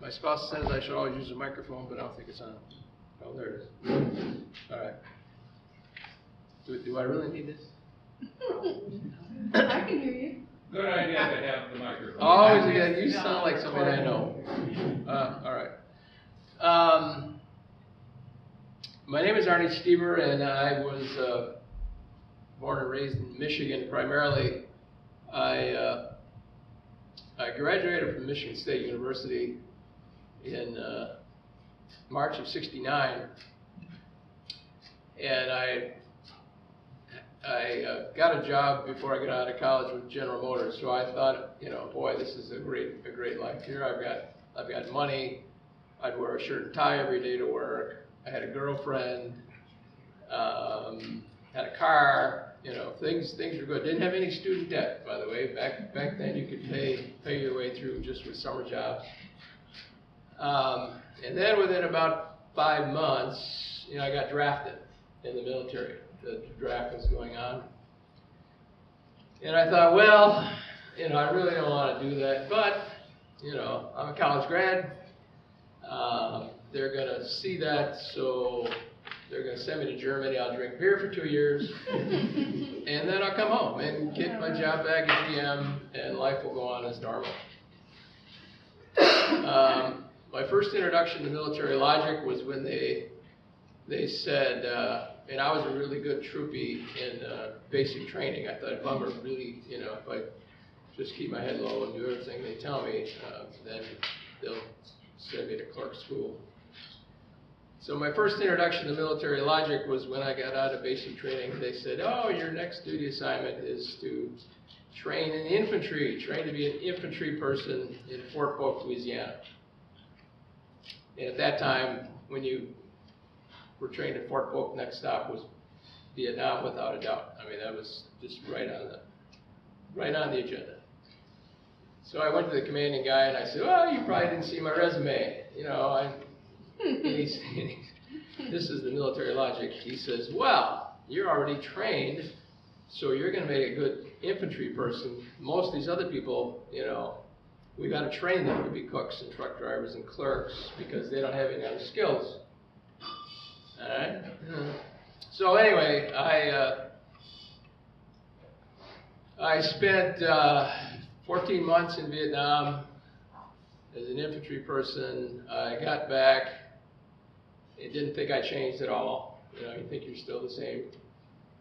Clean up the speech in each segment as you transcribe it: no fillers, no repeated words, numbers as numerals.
My spouse says I should always use a microphone, but I don't think it's on. Oh, there it is. All right. Do I really need this? I can hear you. Good idea to have the microphone. Always again. You sound like somebody I know. All right. My name is Arny Stieber, and I was born and raised in Michigan primarily. I graduated from Michigan State University in March of '69, and I got a job before I got out of college with General Motors. So I thought, you know, boy, this is a great life here. I've got money. I'd wear a shirt and tie every day to work. I had a girlfriend. Had a car. You know, things were good. Didn't have any student debt, by the way. Back then, you could pay your way through just with summer jobs. And then within about 5 months, you know, I got drafted in the military. The draft was going on, and I thought, well, you know, I really don't want to do that, but you know, I'm a college grad. They're gonna see that, so they're gonna send me to Germany. I'll drink beer for 2 years, and then I'll come home and get my job back at GM, and life will go on as normal. My first introduction to military logic was when they said, and I was a really good troopie in basic training. I thought if I'm a really, you know, if I just keep my head low and do everything they tell me, then they'll send me to clerk school. So my first introduction to military logic was when I got out of basic training. They said, oh, your next duty assignment is to train in infantry, train to be an infantry person in Fort Polk, Louisiana. And at that time, when you were trained at Fort Polk, next stop was Viet Nam, without a doubt. I mean, that was just right on the agenda. So I went to the commanding guy and I said, well, you probably didn't see my resume. You know, this is the military logic. He says, well, you're already trained, so you're going to make a good infantry person. Most of these other people, you know, we got to train them to be cooks and truck drivers and clerks because they don't have any other skills. All right. So anyway, I spent 14 months in Vietnam as an infantry person. I got back. I didn't think I changed at all. You know, you think you're still the same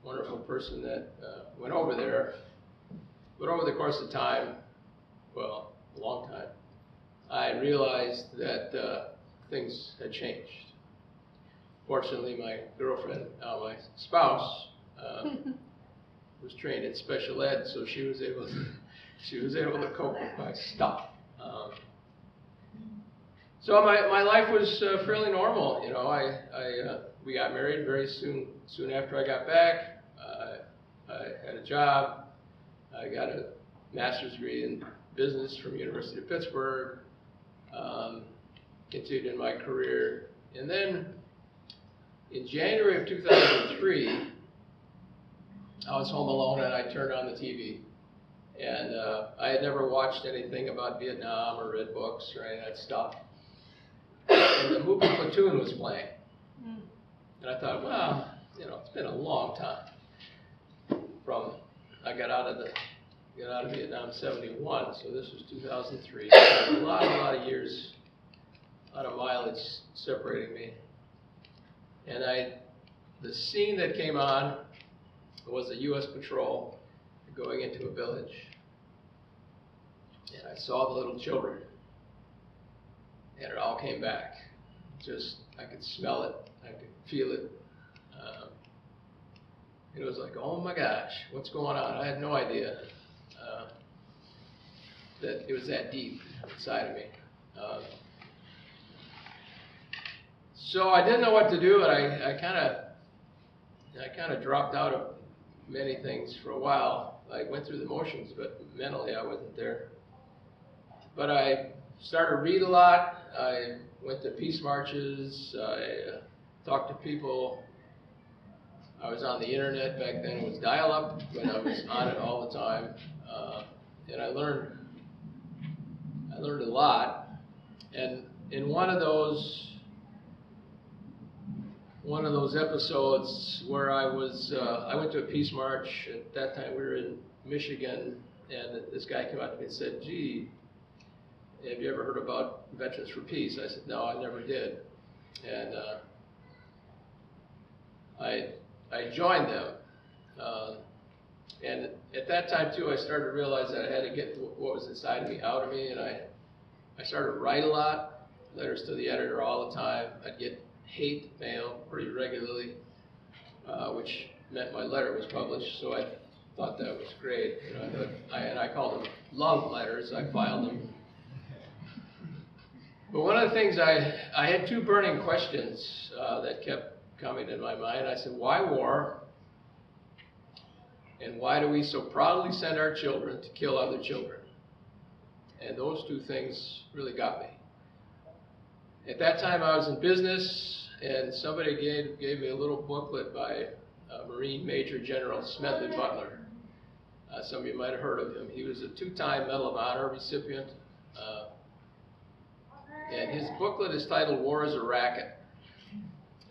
wonderful person that went over there. But over the course of time, well, a long time, I realized that things had changed. Fortunately, my girlfriend, my spouse, was trained in special ed, so she was able to cope with my stuff. So my life was fairly normal. You know, we got married very soon after I got back. I had a job. I got a master's degree in business from the University of Pittsburgh. Continued in my career, and then in January of 2003, I was home alone and I turned on the TV. And I had never watched anything about Vietnam or read books or any of that stuff. And the movie Platoon was playing. And I thought, well, you know, it's been a long time from I got out of Vietnam in '71, so this was 2003. So a lot of years, a lot of mileage separating me. And the scene that came on was a U.S. patrol going into a village. And I saw the little children. And it all came back. I could smell it. I could feel it. It was like, oh my gosh, what's going on? I had no idea that it was that deep inside of me. So I didn't know what to do, and I kind of dropped out of many things for a while. I went through the motions, but mentally I wasn't there. But I started to read a lot. I went to peace marches. I talked to people. I was on the internet. Back then it was dial-up, but I was on it all the time. And I learned a lot. And in one of those episodes where I went to a peace march. At that time we were in Michigan, and this guy came up to me and said, "Gee, have you ever heard about Veterans for Peace?" I said, "No, I never did." And I joined them. And at that time too, I started to realize that I had to get what was inside of me out of me, and I started to write a lot, letters to the editor all the time. I'd get hate mail pretty regularly, which meant my letter was published, so I thought that was great. You know, I called them love letters. I filed them. But one of the things, I had two burning questions that kept coming in my mind. I said, why war? And why do we so proudly send our children to kill other children? And those two things really got me. At that time I was in business, and somebody gave me a little booklet by Marine Major General Smedley Butler. Some of you might have heard of him. He was a two-time Medal of Honor recipient. And his booklet is titled War is a Racket.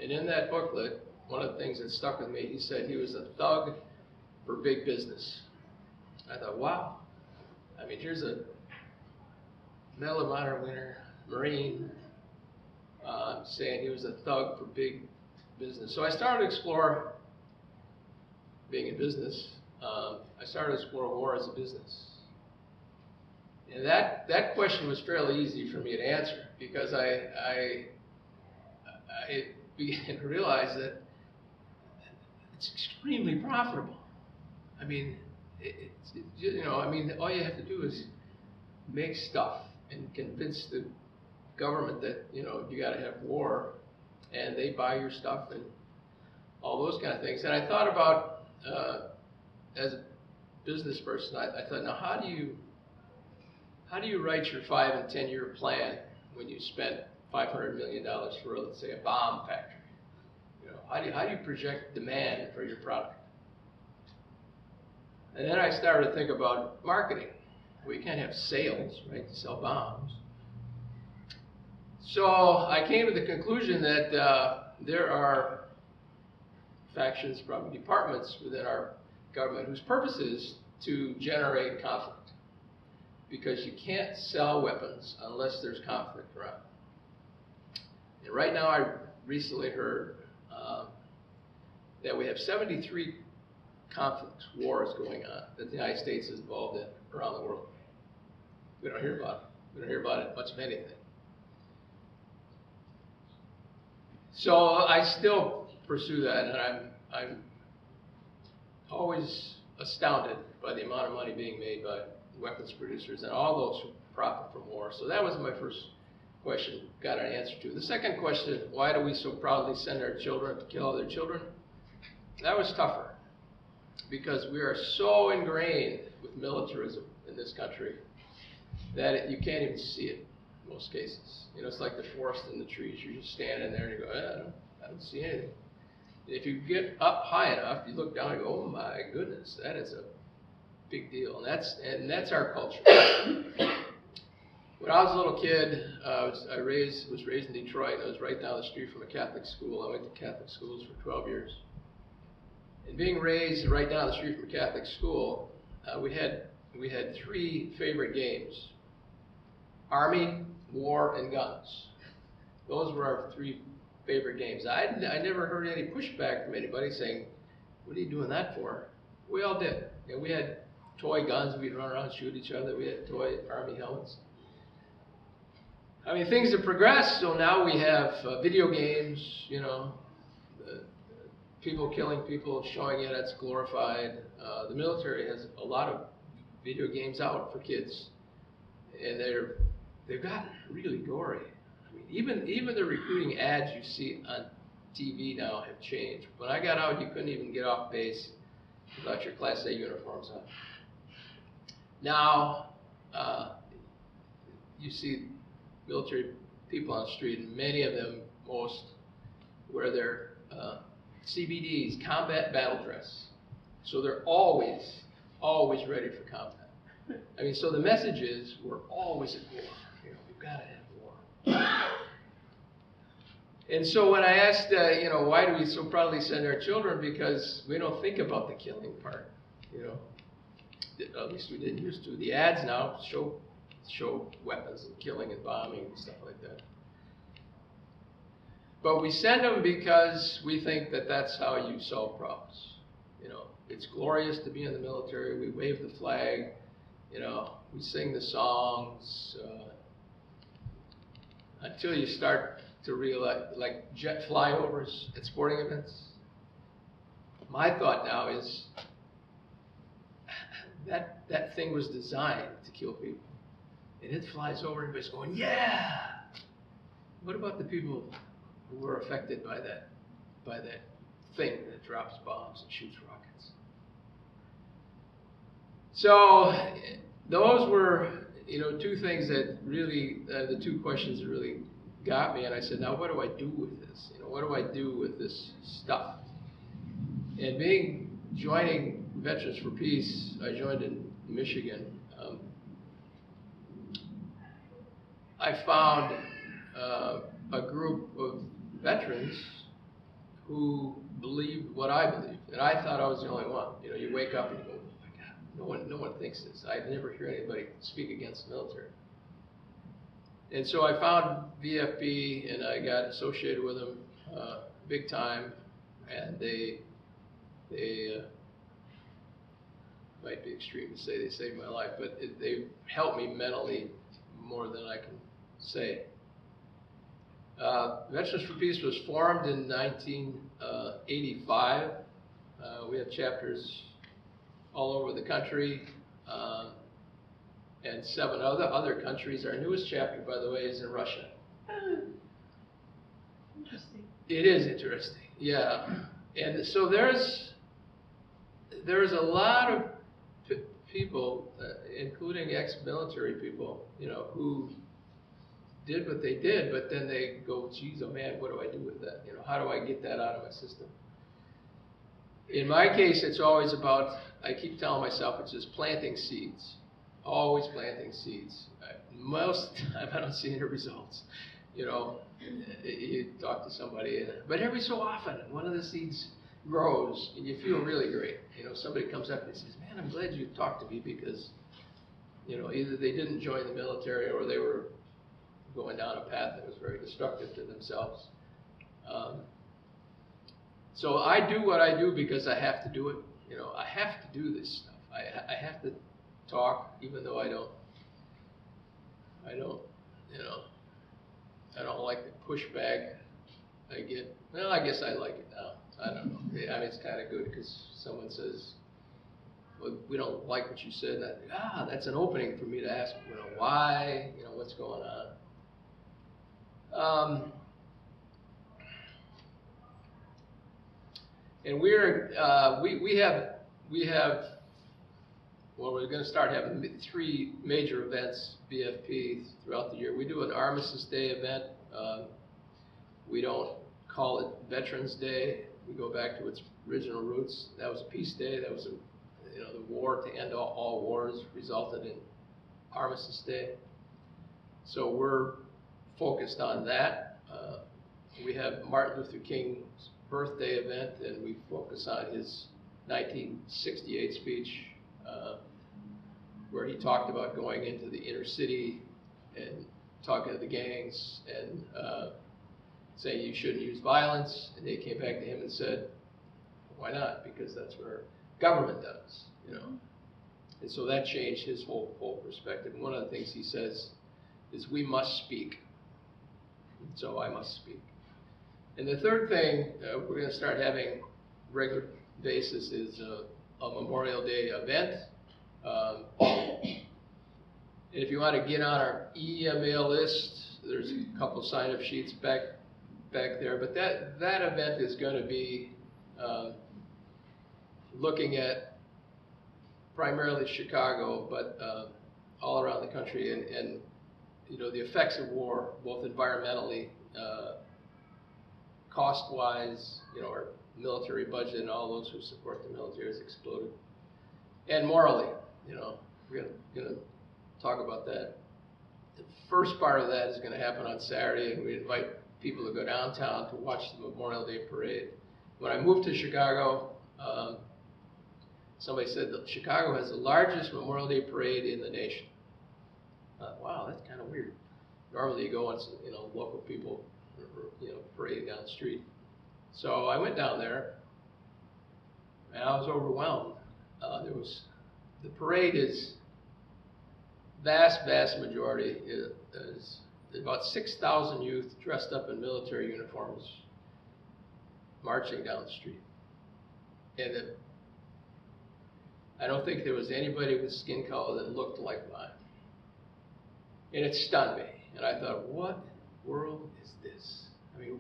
And in that booklet, one of the things that stuck with me, he said he was a thug for big business. I thought, wow. I mean, here's a Medal of Honor winner, Marine, saying he was a thug for big business. So I started to explore being in business. I started to explore war as a business. And that question was fairly easy for me to answer, because I began to realize that it's extremely profitable. I mean, all you have to do is make stuff and convince the government that, you got to have war, and they buy your stuff and all those kind of things. And I thought about, as a business person, I thought, now how do you write your 5 and 10 year plan when you spent $500 million for, let's say, a bomb factory? How do you project demand for your product? And then I started to think about marketing. We can't have sales, right, to sell bombs. So I came to the conclusion that there are factions, probably departments within our government, whose purpose is to generate conflict, because you can't sell weapons unless there's conflict around. And right now, I recently heard that we have 73 conflicts, wars going on that the United States is involved in around the world. We don't hear about it. We don't hear about it much of anything. So I still pursue that, and I'm always astounded by the amount of money being made by weapons producers and all those who profit from war. So that was my first question, got an answer to. The second question, why do we so proudly send our children to kill other children? That was tougher, because we are so ingrained with militarism in this country that you can't even see it in most cases. It's like the forest and the trees. You're just standing there and you go, I don't see anything. And if you get up high enough, you look down and go, oh my goodness, that is a big deal. And that's our culture. When I was a little kid, I was raised in Detroit. I was right down the street from a Catholic school. I went to Catholic schools for 12 years. And being raised right down the street from a Catholic school, we had 3 favorite games: Army, War, and Guns. Those were our 3 favorite games. I never heard any pushback from anybody saying, what are you doing that for? We all did. We had toy guns. We'd run around and shoot each other. We had toy Army helmets. I mean, things have progressed, so now we have video games, people killing people, showing it, that's glorified. The military has a lot of video games out for kids, and they've gotten really gory. I mean, even the recruiting ads you see on TV now have changed. When I got out, you couldn't even get off base without your Class A uniforms on. Now, you see military people on the street, and many of them, most, wear their CBDs, combat battle dress. So they're always ready for combat. I mean, so the message is we're always at war. We've got to have war. And so when I asked, you know, why do we so proudly send our children? Because we don't think about the killing part, you know. At least we didn't used to. The ads now show weapons and killing and bombing and stuff like that. But we send them because we think that that's how you solve problems. You know, it's glorious to be in the military. We wave the flag, you know, we sing the songs, until you start to realize, like jet flyovers at sporting events. My thought now is that thing was designed to kill people. And it flies over, everybody's going, yeah! What about the people who were affected by that thing that drops bombs and shoots rockets? So those were, you know, two things that really, the two questions that really got me. And I said, now what do I do with this? You know, what do I do with this stuff? And joining Veterans for Peace, I joined in Michigan. I found a group of veterans who believed what I believed, and I thought I was the only one. You know, you wake up and you go, oh my God, no one thinks this. I never hear anybody speak against the military. And so I found VFP, and I got associated with them big time, and they might be extreme to say they saved my life, but they helped me mentally more than I can say. Veterans for Peace was formed in 1985. We have chapters all over the country, and 7 other countries. Our newest chapter, by the way, is in Russia. Interesting. It is interesting, yeah. And so there's a lot of people, including ex-military people, you know, who did what they did, but then they go, geez, oh man, what do I do with that? You know, how do I get that out of my system? In my case, it's always about, I keep telling myself, it's just planting seeds. Always planting seeds. Most of the time, I don't see any results. You know, you talk to somebody, but every so often, one of the seeds grows, and you feel really great. You know, somebody comes up and says, man, I'm glad you talked to me, because, you know, either they didn't join the military or they were going down a path that was very destructive to themselves. So I do what I do because I have to do it. You know, I have to do this stuff. I have to talk, even though I don't, you know, I don't like the pushback I get. Well, I guess I like it now. I don't know. I mean, it's kind of good because someone says, well, we don't like what you said. And I think, that's an opening for me to ask, you know, why, you know, what's going on. And we have, well, we're going to start having 3 major events, VFP, throughout the year. We do an Armistice Day event. We don't call it Veterans Day. We go back to its original roots. That was a peace day. That was the war to end all wars resulted in Armistice Day. So we're focused on that. We have Martin Luther King's birthday event, and we focus on his 1968 speech, where he talked about going into the inner city and talking to the gangs and saying you shouldn't use violence. And they came back to him and said, why not? Because that's what our government does, you know. And so that changed his whole perspective. And one of the things he says is, we must speak. And so I must speak. And the third thing we're going to start having regular basis is a Memorial Day event. And if you want to get on our email list, there's a couple sign-up sheets back there. But that event is going to be looking at primarily Chicago, but all around the country, and you know, the effects of war, both environmentally, cost-wise, you know, our military budget and all those who support the military has exploded, and morally, you know, we're gonna talk about that. the first part of that is going to happen on Saturday, and we invite people to go downtown to watch the Memorial Day Parade. When I moved to Chicago, somebody said that Chicago has the largest Memorial Day Parade in the nation. I thought, wow, that's kind of weird. Normally you go and, local people, parading down the street. So I went down there, and I was overwhelmed. The parade is vast majority is about 6,000 youth dressed up in military uniforms marching down the street. And I don't think there was anybody with skin color that looked like mine. And it stunned me. And I thought, what world is this? I mean,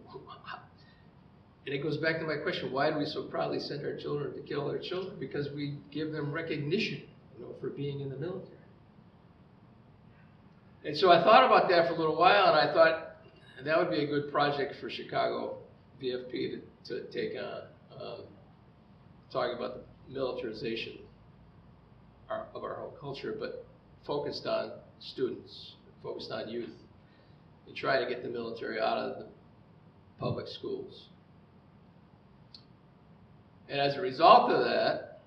and it goes back to my question, why do we so proudly send our children to kill their children? Because we give them recognition, for being in the military. And so I thought about that for a little while, and I thought that would be a good project for ChicagoVFP to take on, talking about the militarization of our whole culture, but focused on students, focused on youth, and try to get the military out of the public schools. And as a result of that,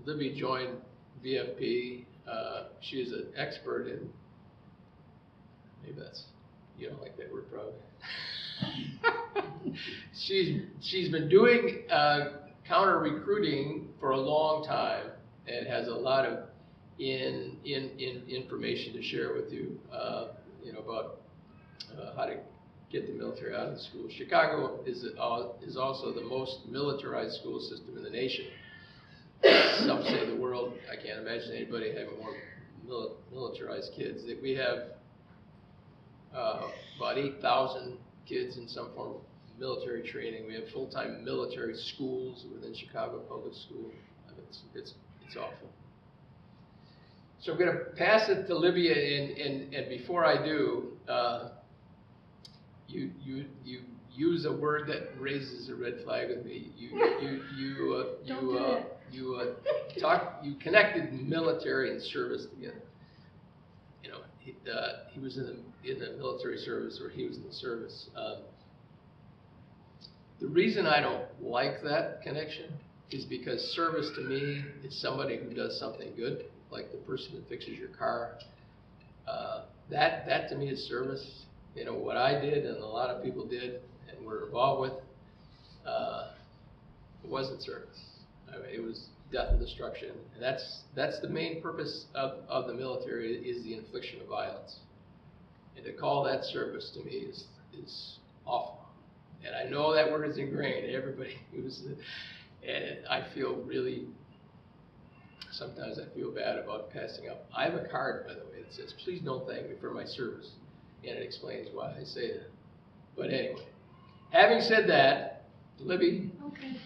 Libby joined VFP. She is an expert in, maybe that's, you don't like that word probably. She's been doing counter recruiting for a long time and has a lot of information to share with you, about how to get the military out of the schools. Chicago is also the most militarized school system in the nation. Some say the world. I can't imagine anybody having more militarized kids. We have about 8,000 kids in some form of military training. We have full-time military schools within Chicago Public School. It's awful. So I'm going to pass it to Libby, and before I do, you use a word that raises a red flag with me. You connected military and service together. He was in the military service, or he was in the service. The reason I don't like that connection is because service to me is somebody who does something good, like the person who fixes your car. That to me is service. What I did and a lot of people did and were involved with, it wasn't service. I mean, it was death and destruction. And that's the main purpose of the military, is the infliction of violence. And to call that service to me is awful. And I know that word is ingrained in everybody. And I feel really, sometimes I feel bad about passing up. I have a card, by the way, that says, please don't thank me for my service. And it explains why I say that. But anyway, having said that, Libby. Okay.